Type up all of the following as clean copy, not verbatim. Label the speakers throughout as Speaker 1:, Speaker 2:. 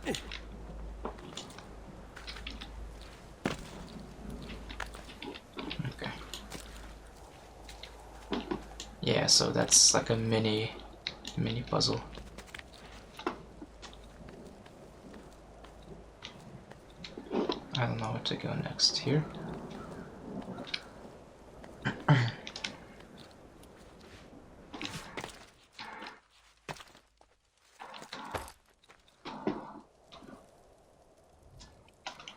Speaker 1: Okay. Yeah, so that's like a mini puzzle. I don't know where to go next here.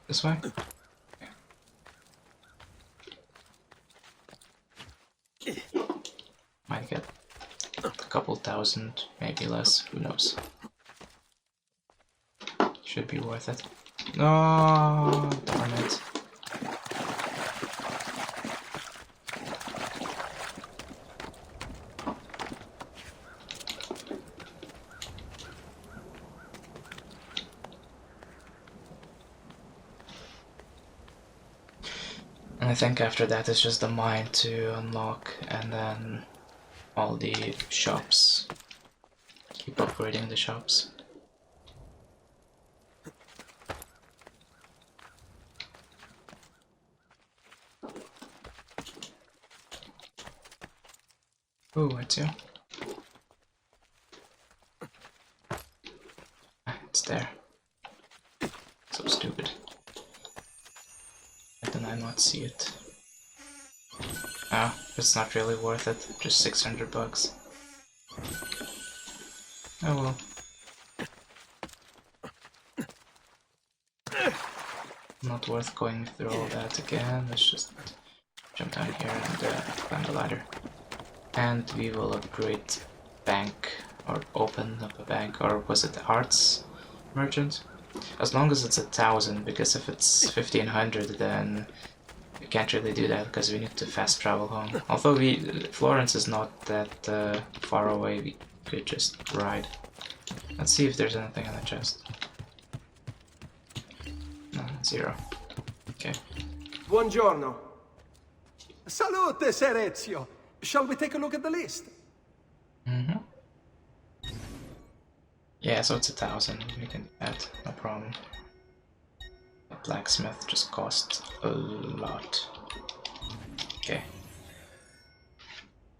Speaker 1: This way? Okay. Might get a couple thousand, maybe less, who knows. Should be worth it. No, darn it. And I think after that it's just the mine to unlock, and then all the shops. Keep upgrading the shops. Ooh, it's you. Ah, it's there. So stupid. How did I not see it? Ah, it's not really worth it. Just 600 bucks. Oh well. Not worth going through all that again. Let's just jump down here and climb the ladder. And we will upgrade bank, or open up a bank, or was it the arts merchant? As long as it's 1,000, because if it's 1,500 then we can't really do that because we need to fast travel home. Although Florence is not that far away, we could just ride. Let's see if there's anything in the chest. No, 0. Okay.
Speaker 2: Buongiorno. Salute, Ser Ezio. Shall we take a look at the list?
Speaker 1: Mm-hmm. Yeah, so it's 1,000. We can do that, no problem. The blacksmith just costs a lot. Okay.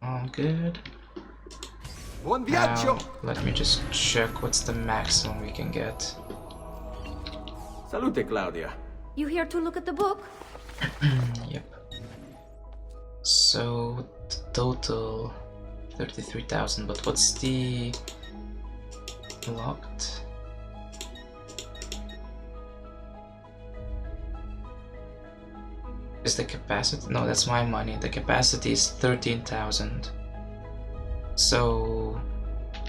Speaker 1: All good.
Speaker 2: Buon viaggio.
Speaker 1: Now, let me just check what's the maximum we can get.
Speaker 2: Salute, Claudia.
Speaker 3: You here to look at the book?
Speaker 1: Yep. So, the total 33,000, but what's the locked? Is the capacity? No, that's my money. The capacity is 13,000. So,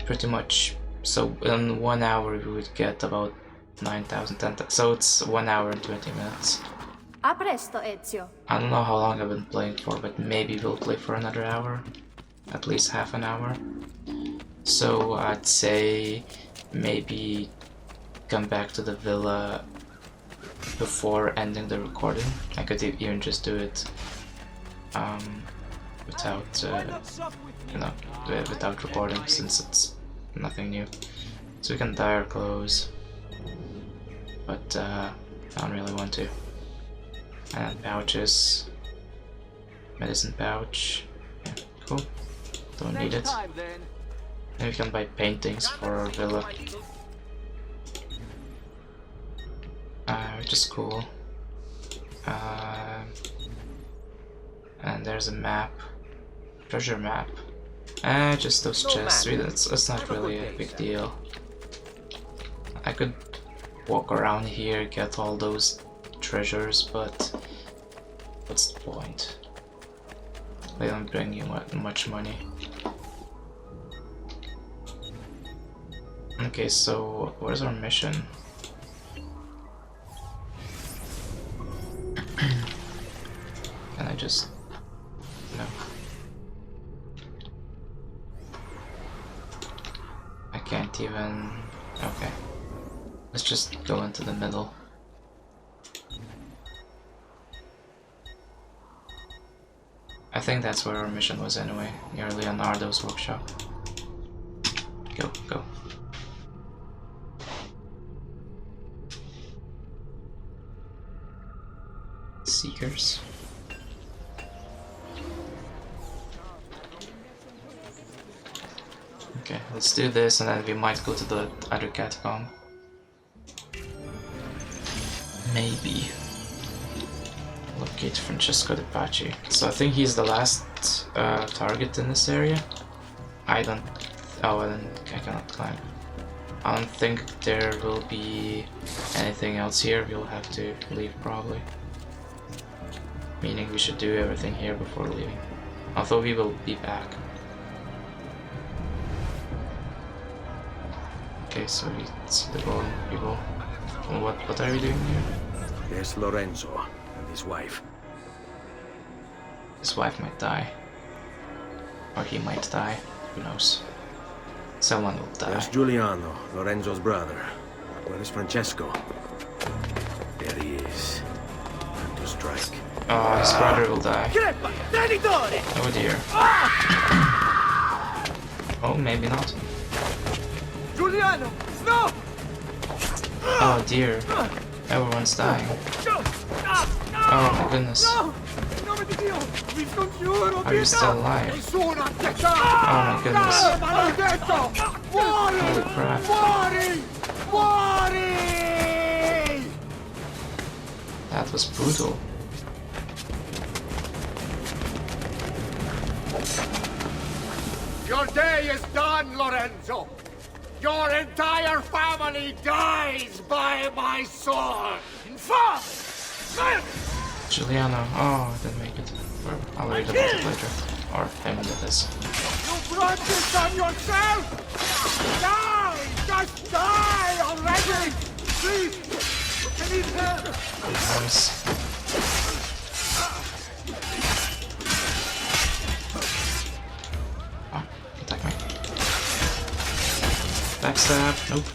Speaker 1: pretty much. So, in 1 hour we would get about 9,000, 10,000. So it's 1 hour and 20 minutes.
Speaker 3: A presto, Ezio.
Speaker 1: I don't know how long I've been playing for, but maybe we'll play for another hour. At least half an hour. So I'd say maybe come back to the villa before ending the recording. I could even just do it without, without recording, since it's nothing new. So we can dye our clothes, but I don't really want to. And pouches, medicine pouch, yeah, cool. Don't need it. And we can buy paintings for our villa, which is cool. And there's a map, treasure map. Just those chests. It's not really a big deal. I could walk around here, get all those treasures, but what's the point? They don't bring you much money. Okay, so where's our mission? Can I just... no. I can't even... okay. Let's just go into the middle. I think that's where our mission was anyway, near Leonardo's workshop. Go, go. Seekers. Okay, let's do this and then we might go to the other catacomb. Maybe. Locate Francesco de Pace. So I think he's the last target in this area. I don't... Oh, and I cannot climb. I don't think there will be anything else here. We'll have to leave probably. Meaning we should do everything here before leaving. Although we will be back. Okay, so we see the golem people. What are we doing here?
Speaker 2: There's Lorenzo and his wife.
Speaker 1: His wife might die. Or he might die. Who knows? Someone will die.
Speaker 2: There's Giuliano, Lorenzo's brother. Where is Francesco? There he is. Time to strike.
Speaker 1: Oh, his brother will die. Oh dear. Oh, maybe not.
Speaker 2: Giuliano! No!
Speaker 1: Oh dear. Everyone's dying. Oh my goodness. Are you still alive? Oh my goodness. Holy crap. That was brutal.
Speaker 4: Your day is done, Lorenzo! Your entire family dies by my sword! Infame!
Speaker 1: Giuliano. Oh, I didn't make it. Well, I'll read about it later. Or him with this.
Speaker 4: You brought this on yourself! Die! Just die already! Please! I need help!
Speaker 1: Nice. Oh, attack me. Backstab. Nope.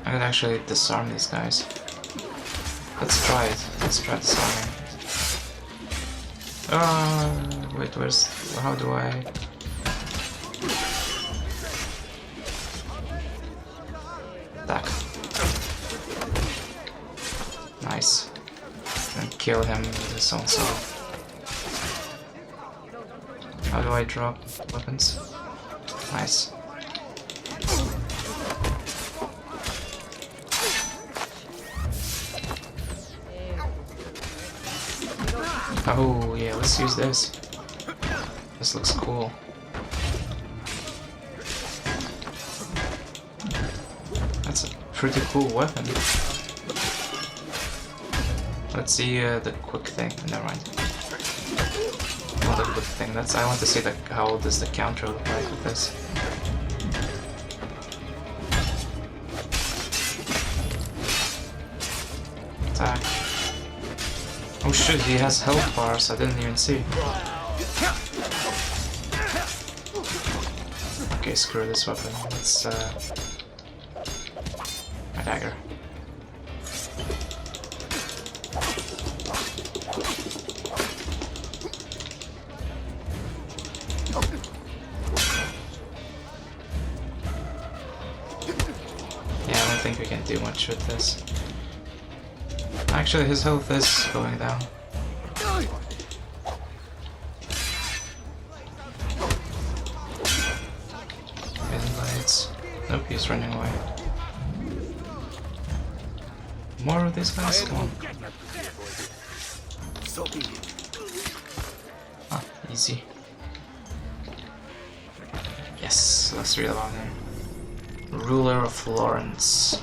Speaker 1: I can actually disarm these guys. Let's try it. Let's try disarming. Wait, how do I... Attack. Nice. And kill him with his own sword. How do I drop weapons? Nice. Oh yeah, let's use this. This looks cool. That's a pretty cool weapon. Let's see the quick thing. Never mind. Not the quick thing. I want to see how does the counter look like with this. Attack. Oh shit, he has health bars, I didn't even see. Okay, screw this weapon. Let's my dagger. Yeah, I don't think we can do much with this. Actually, his health is going down. Hidden blades. Nope, he's running away. More of these guys? Come on. Ah, easy. Yes, let's read about him. Ruler of Florence.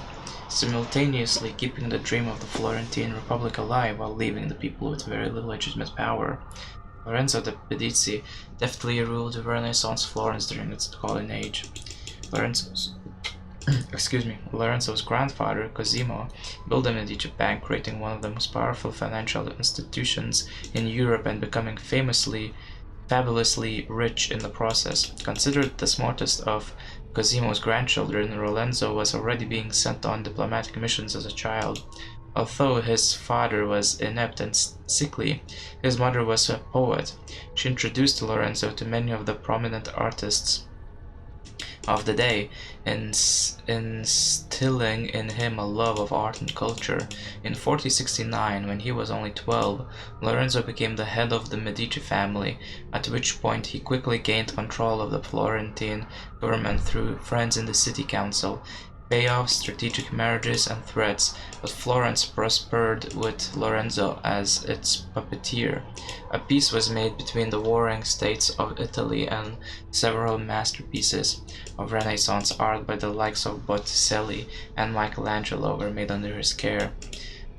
Speaker 1: Simultaneously keeping the dream of the Florentine Republic alive while leaving the people with very little legitimate power. Lorenzo de' Medici deftly ruled the Renaissance Florence during its golden age. Lorenzo's grandfather, Cosimo, built the Medici Bank, creating one of the most powerful financial institutions in Europe and becoming fabulously rich in the process. Considered the smartest of Cosimo's grandchildren, Lorenzo was already being sent on diplomatic missions as a child. Although his father was inept and sickly, his mother was a poet. She introduced Lorenzo to many of the prominent artists of the day, instilling in him a love of art and culture. In 1469, when he was only 12, Lorenzo became the head of the Medici family, at which point he quickly gained control of the Florentine government through friends in the city council, payoffs, strategic marriages, and threats, but Florence prospered with Lorenzo as its puppeteer. A peace was made between the warring states of Italy, and several masterpieces of Renaissance art by the likes of Botticelli and Michelangelo were made under his care.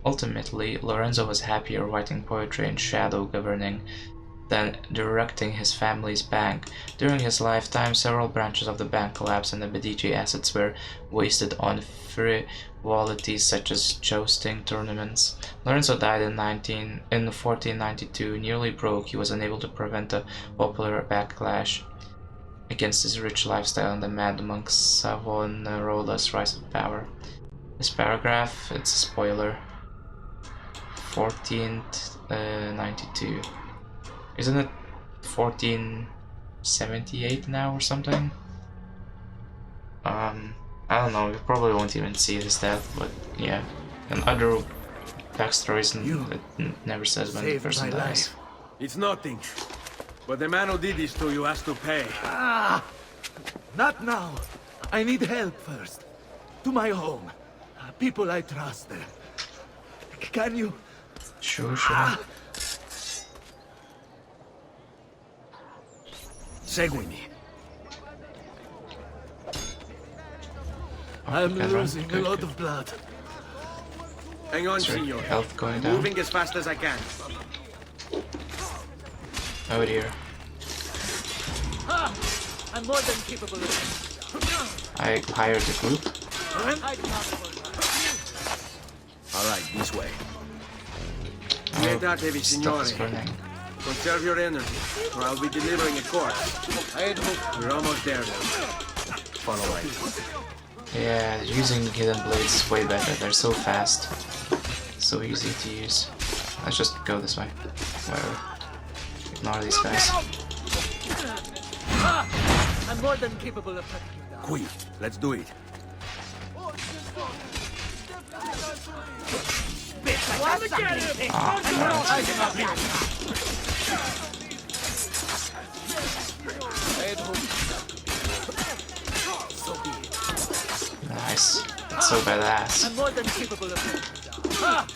Speaker 1: Ultimately, Lorenzo was happier writing poetry and shadow governing than directing his family's bank. During his lifetime, several branches of the bank collapsed and the Medici assets were wasted on frivolities such as jousting tournaments. Lorenzo died in 1492. Nearly broke, he was unable to prevent a popular backlash against his rich lifestyle and the mad monk Savonarola's rise to power. This paragraph, it's a spoiler. 1492. Isn't it 1478 now or something? I don't know, we probably won't even see his death, but yeah. And other backstories, it never says when the person dies.
Speaker 2: It's nothing. But the man who did this to you has to pay.
Speaker 5: Ah! Not now. I need help first. To my home. People I trust there. Can you...
Speaker 1: Sure.
Speaker 5: Seguimi. I'm losing a lot of blood.
Speaker 2: Hang on,
Speaker 1: Is your
Speaker 2: senor.
Speaker 1: health going
Speaker 2: I'm
Speaker 1: down?
Speaker 2: moving as fast as I can.
Speaker 1: Oh dear.
Speaker 5: I'm more than capable of...
Speaker 1: I hired a group.
Speaker 2: All right, this way.
Speaker 1: Oh,
Speaker 2: Pietate, vi
Speaker 1: stuff is
Speaker 2: signore.
Speaker 1: burning.
Speaker 2: Conserve your energy, or I'll be delivering a corpse. We're almost there now. Follow right.
Speaker 1: Yeah, using hidden blades is way better. They're so fast. So easy to use. Let's just go this way. Whatever. Ignore these guys.
Speaker 5: I'm more than capable of cutting you down.
Speaker 2: Quick, let's do it.
Speaker 1: Nice. That's so badass.
Speaker 5: I'm more than capable of cutting you down.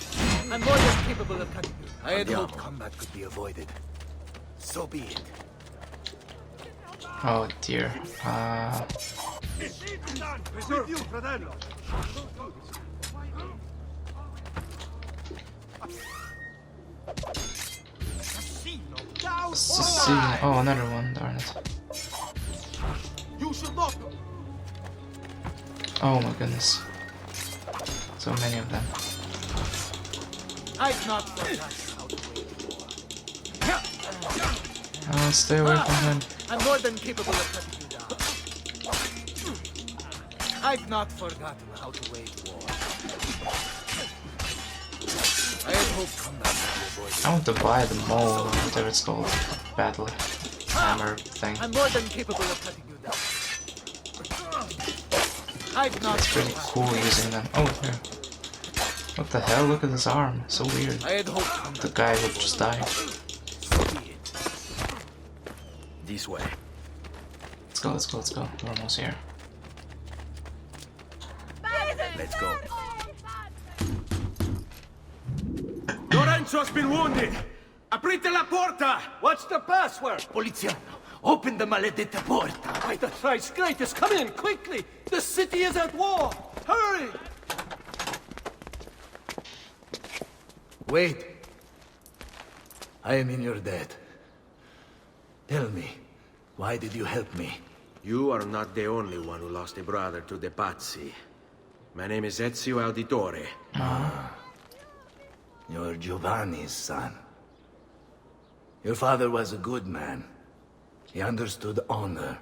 Speaker 5: I'm more than capable of cutting you down. I had hoped combat could be avoided. So be it.
Speaker 1: Oh dear. Sicilian. Oh, another one. Darn it. Oh my goodness. So many of them.
Speaker 5: I've not forgotten how to wait.
Speaker 1: Oh, stay away from him.
Speaker 5: I'm more than capable of cutting you down. I've not forgotten how to wage war. I had hoped combat would be avoided.
Speaker 1: I want to buy the mole, or whatever it's called. Battle hammer thing.
Speaker 5: I'm more than capable of cutting you down. I've not
Speaker 1: It's pretty
Speaker 5: forgotten.
Speaker 1: cool using them. Oh, here. What the hell? Look at his arm. So weird.
Speaker 5: I had hoped combat
Speaker 1: The guy who just died.
Speaker 5: so be it.
Speaker 2: This way.
Speaker 1: Let's go. We're almost here.
Speaker 2: Let's go. Lorenzo's been wounded! Aprite la porta!
Speaker 4: What's the password?
Speaker 5: Poliziano, open the maledetta porta.
Speaker 4: By the thrice greatest, come in quickly! The city is at war! Hurry!
Speaker 5: Wait. I am in your debt. Tell me, why did you help me?
Speaker 2: You are not the only one who lost a brother to the Pazzi. My name is Ezio Auditore.
Speaker 5: You're Giovanni's son. Your father was a good man. He understood honor,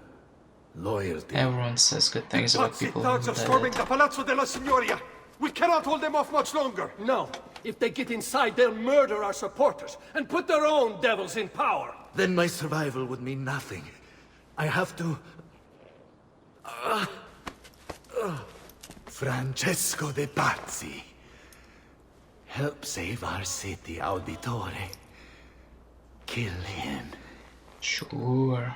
Speaker 5: loyalty.
Speaker 1: Everyone says good things about
Speaker 4: Pazzi
Speaker 1: people
Speaker 4: thugs
Speaker 1: who
Speaker 4: are
Speaker 1: are
Speaker 4: storming
Speaker 1: dead.
Speaker 4: the Palazzo della Signoria! We cannot hold them off much longer! No. If they get inside, they'll murder our supporters and put their own devils in power!
Speaker 5: Then my survival would mean nothing. I have to... Francesco de Pazzi. Help save our city, Auditore. Kill him.
Speaker 1: Sure.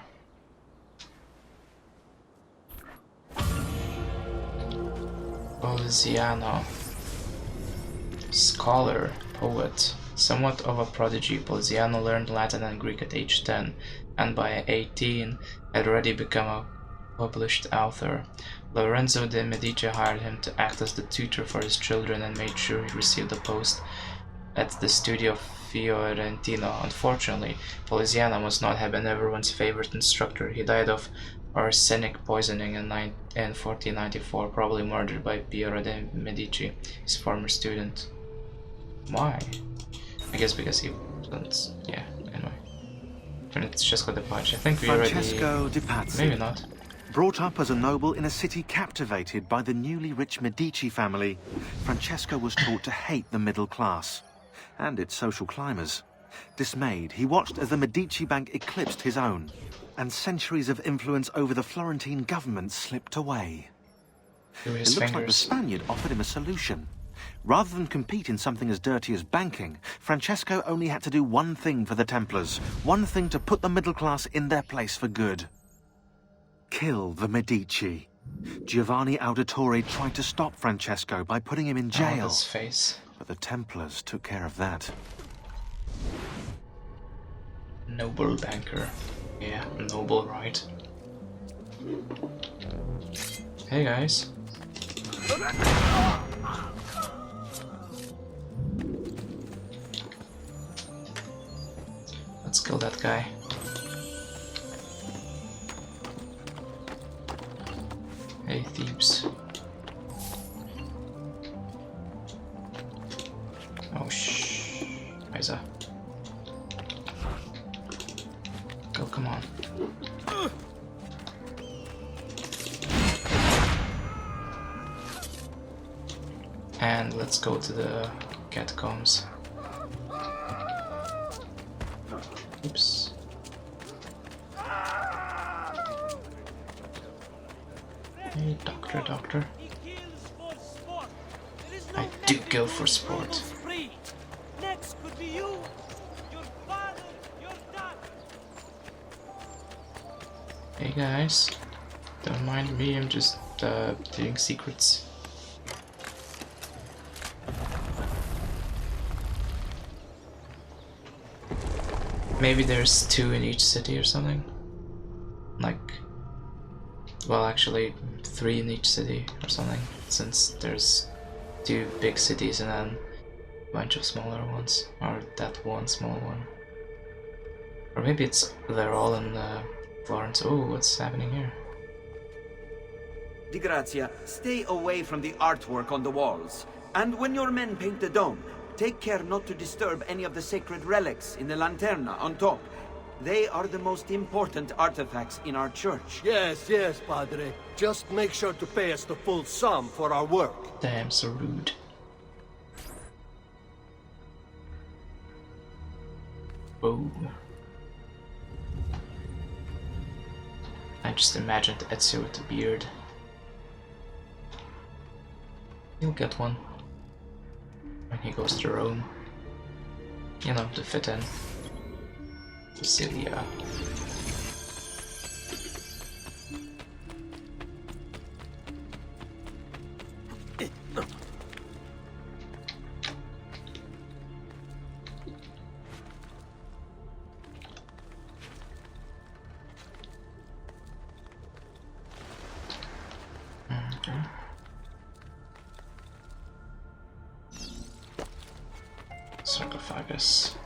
Speaker 1: Poliziano. Scholar, poet. Somewhat of a prodigy, Poliziano learned Latin and Greek at age 10, and by 18 had already become a published author. Lorenzo de' Medici hired him to act as the tutor for his children and made sure he received a post at the studio Fiorentino. Unfortunately, Poliziano must not have been everyone's favorite instructor. He died of arsenic poisoning in 1494, probably murdered by Piero de' Medici, his former student. Why? I guess because he wasn't... yeah, anyway. Francesco de' Pazzi. I think we
Speaker 6: Francesco de'
Speaker 1: already...
Speaker 6: Pazzi.
Speaker 1: maybe not.
Speaker 6: Brought up as a noble in a city captivated by the newly rich Medici family, Francesco was taught to hate the middle class and its social climbers. Dismayed, he watched as the Medici Bank eclipsed his own, and centuries of influence over the Florentine government slipped away.
Speaker 1: Through
Speaker 6: It
Speaker 1: his
Speaker 6: looks like the
Speaker 1: fingers.
Speaker 6: Spaniard offered him a solution. Rather than compete in something as dirty as banking, Francesco only had to do one thing for the Templars, one thing to put the middle class in their place for good. Kill the Medici. Giovanni Auditore tried to stop Francesco by putting him in
Speaker 1: Oh,
Speaker 6: jail,
Speaker 1: his face.
Speaker 6: but the Templars took care of that.
Speaker 1: Noble banker. Yeah, noble, right? Hey guys. Let's kill that guy. Hey thieves. Oh Isa. Go, come on. And let's go to the catacombs. Oops. Hey, doctor. I do kill for sport.
Speaker 7: Next could be you, your father, your daughter.
Speaker 1: Hey guys, don't mind me, I'm just doing secrets. Maybe there's 2 in each city or something. Like, well, actually 3 in each city or something, since there's 2 big cities and then a bunch of smaller ones, or that one small one. Or maybe they're all in Florence. Oh, what's happening here?
Speaker 8: Di Grazia, stay away from the artwork on the walls. And when your men paint the dome, take care not to disturb any of the sacred relics in the lanterna on top. They are the most important artifacts in our church.
Speaker 4: Yes, Padre. Just make sure to pay us the full sum for our work.
Speaker 1: Damn, so rude. Oh. I just imagined Ezio with a beard. He'll get one when he goes to Rome. You know, to fit in. Sicilia. Okay. Sarcophagus.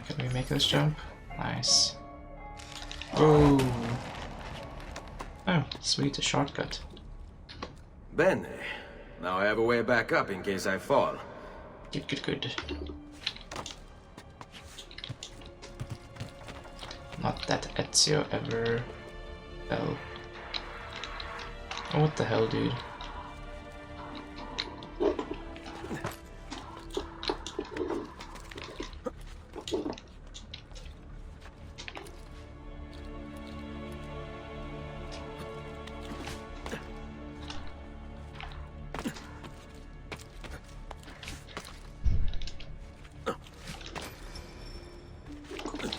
Speaker 1: Can we make this jump? Nice. Oh. Oh, sweet, a shortcut.
Speaker 2: Bene. Now I have a way back up in case I fall.
Speaker 1: Good. Not that Ezio ever hell? Oh, what the hell, dude?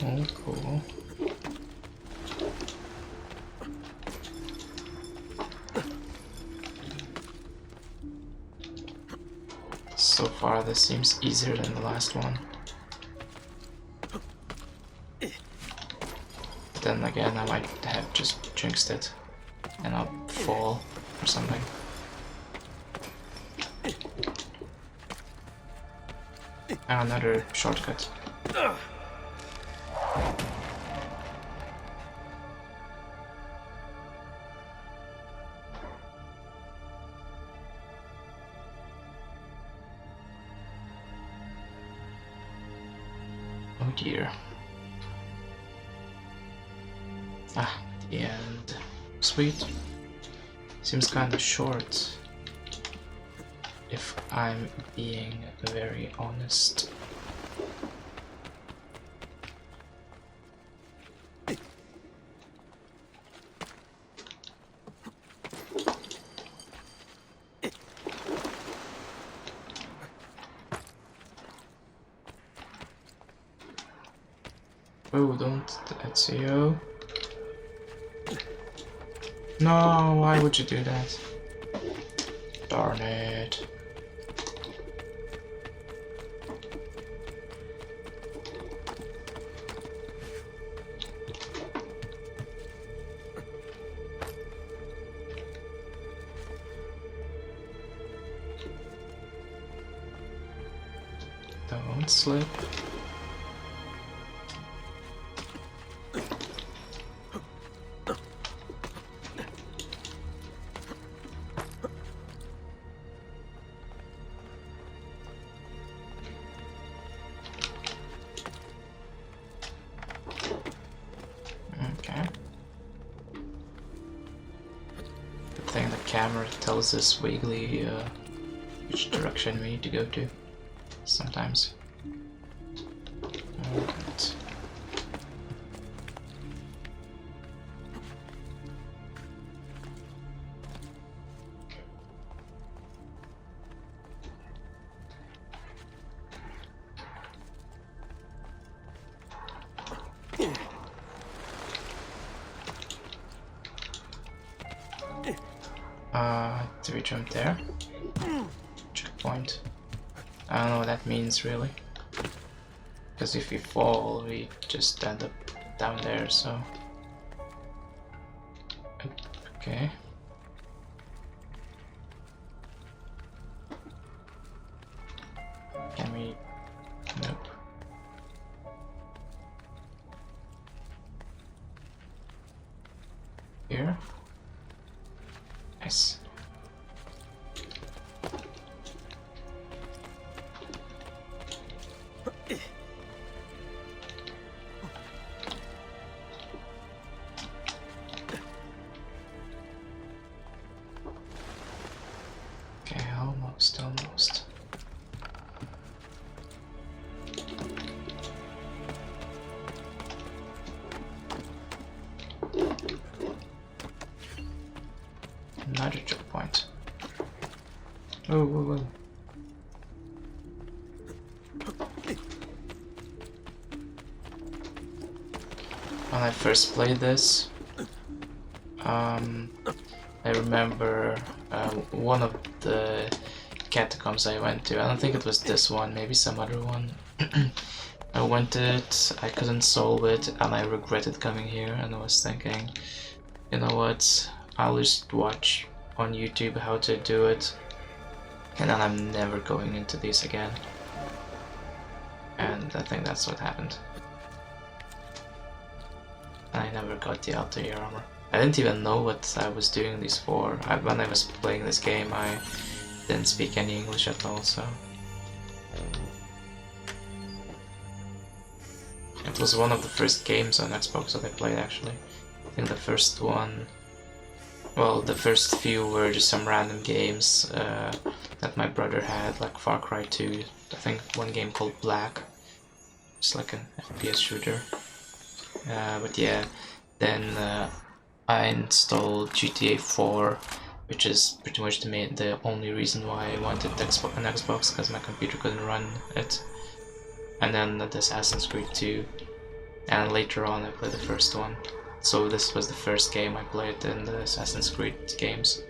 Speaker 1: Oh, cool. So far, this seems easier than the last one. But then again, I might have just jinxed it and I'll fall or something. And another shortcut. Oh dear. Ah, the end. Sweet. Seems kind of short, if I'm being very honest. Oh, don't Ezio. No, why would you do that? Darn it. Don't slip. Okay. Good thing the camera tells us vaguely which direction we need to go to sometimes. Alright. Do we jump there? Checkpoint. I don't know what that means really. Because if we fall, we just end up down there, so... Okay. Can we... Nope. Here? Nice. Okay, almost. Another checkpoint. Oh, whoa. When I first played this, I remember one of the catacombs I went to. I don't think it was this one, maybe some other one. I went to it, I couldn't solve it, and I regretted coming here, and I was thinking, you know what, I'll just watch on YouTube how to do it, and then I'm never going into these again. And I think that's what happened. I never got the Altair armor. I didn't even know what I was doing these for. When I was playing this game, I didn't speak any English at all, so... It was one of the first games on Xbox that I played, actually. think the first one, well, the first few were just some random games that my brother had, like Far Cry 2, I think one game called Black, it's like an FPS shooter. But yeah, then I installed GTA 4, which is pretty much the only reason why I wanted an Xbox, because my computer couldn't run it. And then the Assassin's Creed 2, and later on I played the first one. So this was the first game I played in the Assassin's Creed games.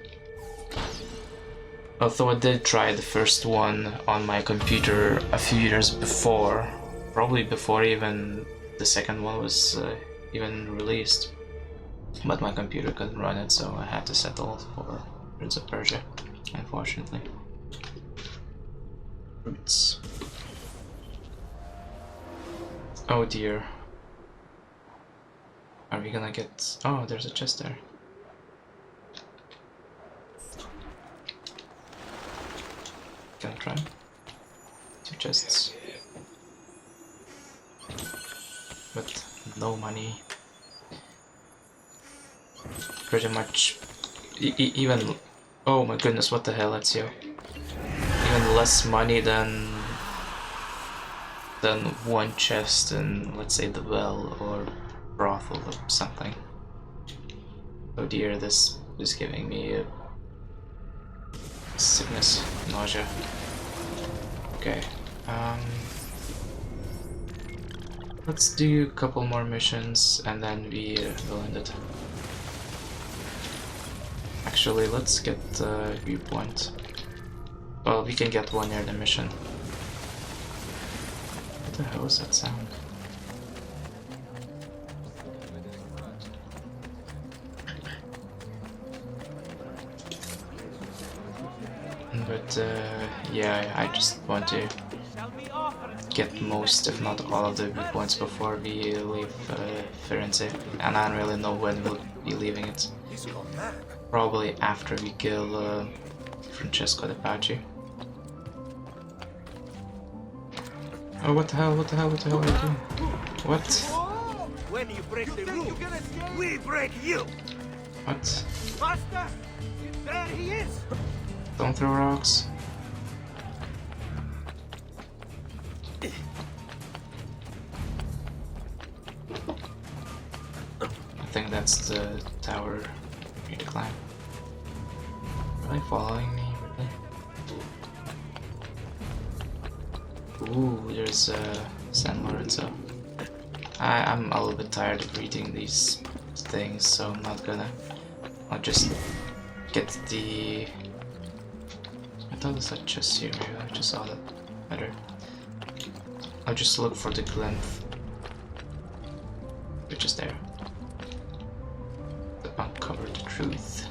Speaker 1: Although I did try the first one on my computer a few years before, probably before even the second one was even released. But my computer couldn't run it, so I had to settle for Prince of Persia, unfortunately. Roots. Oh dear. Are we gonna get... Oh, there's a chest there. Can I try? 2 chests. But no money. Pretty much... even... Oh my goodness, what the hell, Ezio. Even less money than 1 chest in, let's say, the Well or brothel or something. Oh dear, this is giving me a sickness, nausea. Okay, let's do a couple more missions and then we will end it. Actually, let's get the viewpoint. Well, we can get one near the mission. What the hell is that sound? But yeah, I just want to get most, if not all, of the viewpoints before we leave Firenze, and I don't really know when we'll be leaving it. Probably after we kill Francesco de Pace. Oh, what the hell, what the hell, what the hell are you doing? What?
Speaker 7: When you break the rule, we break you!
Speaker 1: What?
Speaker 7: Master, there he is!
Speaker 1: Don't throw rocks. I think that's the tower we need to climb. Are they following me, really? Ooh, there's San Lorenzo. I'm a little bit tired of reading these things, so I'm not gonna... I'll just get the... I thought there's a chest here, maybe I just saw that better. I'll just look for the glyph, which is there. The uncover the truth.